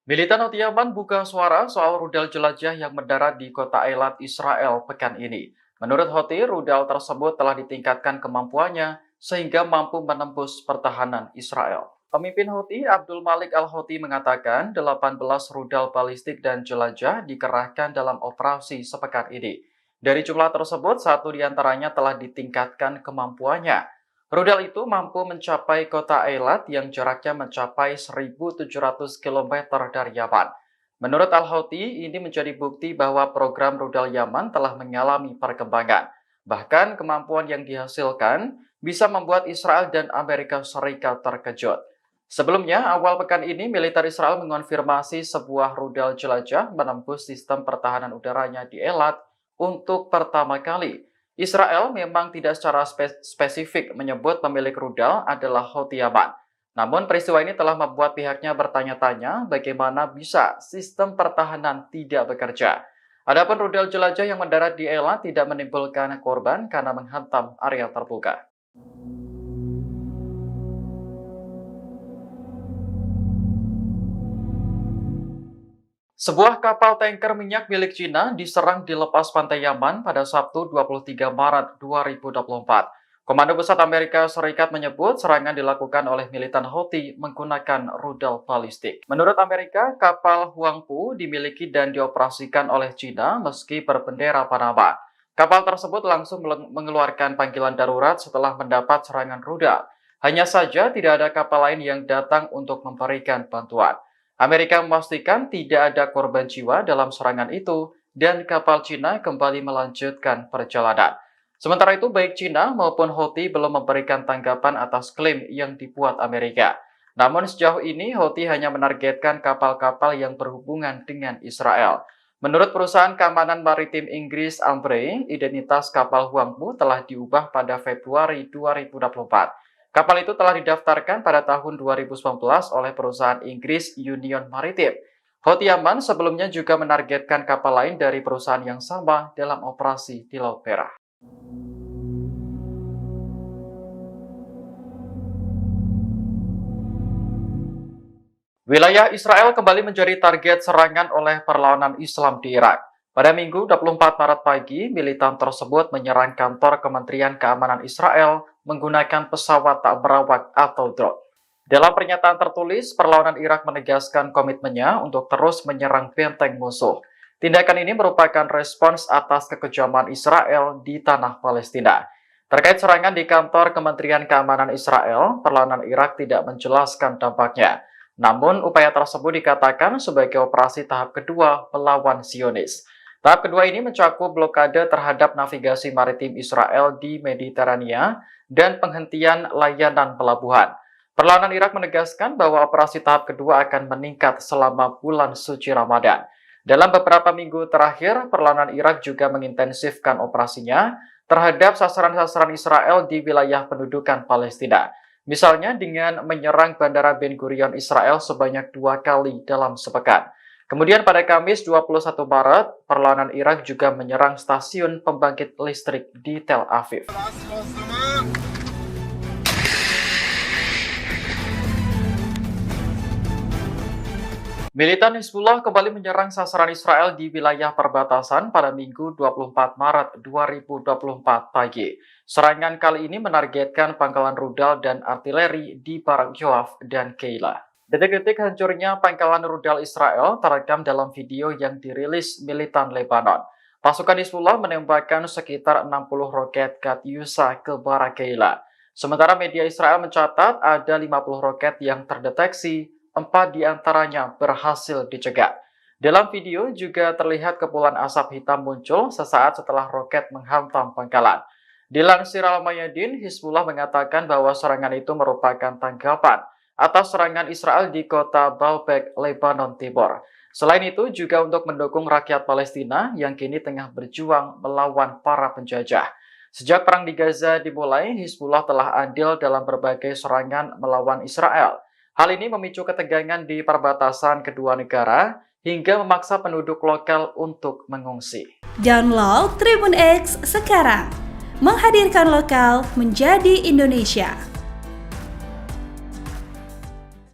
Militan Houthi Yaman buka suara soal rudal jelajah yang mendarat di kota Eilat, Israel pekan ini. Menurut Houthi, rudal tersebut telah ditingkatkan kemampuannya sehingga mampu menembus pertahanan Israel. Pemimpin Houthi, Abdul Malik Al-Houthi mengatakan 18 rudal balistik dan jelajah dikerahkan dalam operasi sepekan ini. Dari jumlah tersebut, satu di antaranya telah ditingkatkan kemampuannya. Rudal itu mampu mencapai kota Eilat yang jaraknya mencapai 1.700 km dari Yaman. Menurut Al-Houthi, ini menjadi bukti bahwa program rudal Yaman telah mengalami perkembangan. Bahkan kemampuan yang dihasilkan bisa membuat Israel dan Amerika Serikat terkejut. Sebelumnya, awal pekan ini, militer Israel mengonfirmasi sebuah rudal jelajah menembus sistem pertahanan udaranya di Eilat untuk pertama kali. Israel memang tidak secara spesifik menyebut pemilik rudal adalah Houthi Yaman. Namun peristiwa ini telah membuat pihaknya bertanya-tanya bagaimana bisa sistem pertahanan tidak bekerja. Adapun rudal jelajah yang mendarat di Eilat tidak menimbulkan korban karena menghantam area terbuka. Sebuah kapal tanker minyak milik Cina diserang di lepas pantai Yaman pada Sabtu 23 Maret 2024. Komando Besar Amerika Serikat menyebut serangan dilakukan oleh militan Houthi menggunakan rudal balistik. Menurut Amerika, kapal Huangpu dimiliki dan dioperasikan oleh Cina meski berbendera Panama. Kapal tersebut langsung mengeluarkan panggilan darurat setelah mendapat serangan rudal. Hanya saja tidak ada kapal lain yang datang untuk memberikan bantuan. Amerika memastikan tidak ada korban jiwa dalam serangan itu dan kapal Cina kembali melanjutkan perjalanan. Sementara itu, baik Cina maupun Houthi belum memberikan tanggapan atas klaim yang dibuat Amerika. Namun sejauh ini, Houthi hanya menargetkan kapal-kapal yang berhubungan dengan Israel. Menurut perusahaan keamanan maritim Inggris Ambrey, identitas kapal Huangpu telah diubah pada Februari 2024. Kapal itu telah didaftarkan pada tahun 2019 oleh perusahaan Inggris Union Maritime. Houthi Yaman sebelumnya juga menargetkan kapal lain dari perusahaan yang sama dalam operasi di Laut Merah. Wilayah Israel kembali menjadi target serangan oleh perlawanan Islam di Irak. Pada Minggu 24 Maret pagi, militan tersebut menyerang kantor Kementerian Keamanan Israel menggunakan pesawat tak berawak atau drone. Dalam pernyataan tertulis, perlawanan Irak menegaskan komitmennya untuk terus menyerang benteng musuh. Tindakan ini merupakan respons atas kekejaman Israel di tanah Palestina. Terkait serangan di kantor Kementerian Keamanan Israel, perlawanan Irak tidak menjelaskan dampaknya. Namun, upaya tersebut dikatakan sebagai operasi tahap kedua melawan Zionis. Tahap kedua ini mencakup blokade terhadap navigasi maritim Israel di Mediterania dan penghentian layanan pelabuhan. Perlawanan Irak menegaskan bahwa operasi tahap kedua akan meningkat selama bulan suci Ramadan. Dalam beberapa minggu terakhir, perlawanan Irak juga mengintensifkan operasinya terhadap sasaran-sasaran Israel di wilayah pendudukan Palestina. Misalnya dengan menyerang Bandara Ben Gurion Israel sebanyak 2 kali dalam sepekan. Kemudian pada Kamis 21 Maret, perlawanan Irak juga menyerang stasiun pembangkit listrik di Tel Aviv. Militan Hizbullah kembali menyerang sasaran Israel di wilayah perbatasan pada Minggu 24 Maret 2024 pagi. Serangan kali ini menargetkan pangkalan rudal dan artileri di Barak Yoav dan Keila. Detik-detik hancurnya pangkalan rudal Israel terekam dalam video yang dirilis militan Lebanon. Pasukan Hizbullah menembakkan sekitar 60 roket Katyusha ke Barak Keila. Sementara media Israel mencatat ada 50 roket yang terdeteksi, 4 diantaranya berhasil dicegat. Dalam video juga terlihat kepulan asap hitam muncul sesaat setelah roket menghantam pangkalan. Dilansir Al-Mayadin, Hizbullah mengatakan bahwa serangan itu merupakan tanggapan atas serangan Israel di kota Baalbek, Lebanon Timur. Selain itu juga untuk mendukung rakyat Palestina yang kini tengah berjuang melawan para penjajah. Sejak perang di Gaza dimulai, Hizbullah telah andil dalam berbagai serangan melawan Israel. Hal ini memicu ketegangan di perbatasan kedua negara hingga memaksa penduduk lokal untuk mengungsi. Download Tribun X sekarang, menghadirkan lokal menjadi Indonesia.